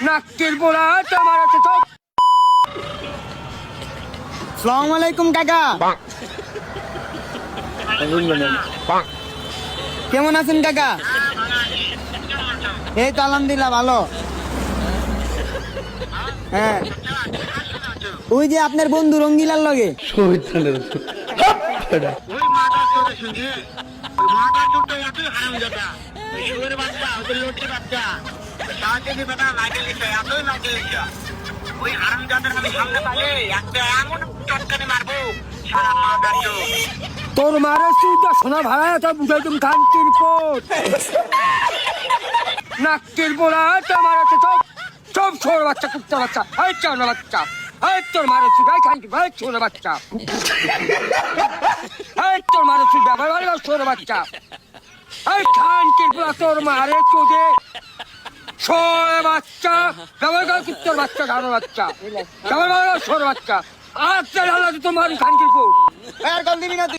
নাকের বোলা তোমার আছে সব। আসসালামু আলাইকুম কাকা, কেমন আছেন কাকা? এই তো আলহামদুলিল্লাহ ভালো। হ্যাঁ, ওই যে আপনার বন্ধু রঙ্গিলার লগে। তোর মারে চুটা সোনা ভাড়া তা বুঝাই তুমি খানকির পোট। নাকের বোলা তোমার আছে সব সব ছোট বাচ্চা কুত্তা বাচ্চা হাই চাওনা বাচ্চা হাই তোর মারে চুটাই খানকি ভাই ছোট বাচ্চা হাই তোর মারে চুটা ভাই ভাই ছোট বাচ্চা হাই খানকির পোলা তোর মারে চোদে ছয় বাচ্চা ব্যবহার কুত্তার বাচ্চা ঘানো বাচ্চা ব্যবহার ছোট বাচ্চা আচ্ছা তোমার খানকির পোট আর কল দিবি না তুই?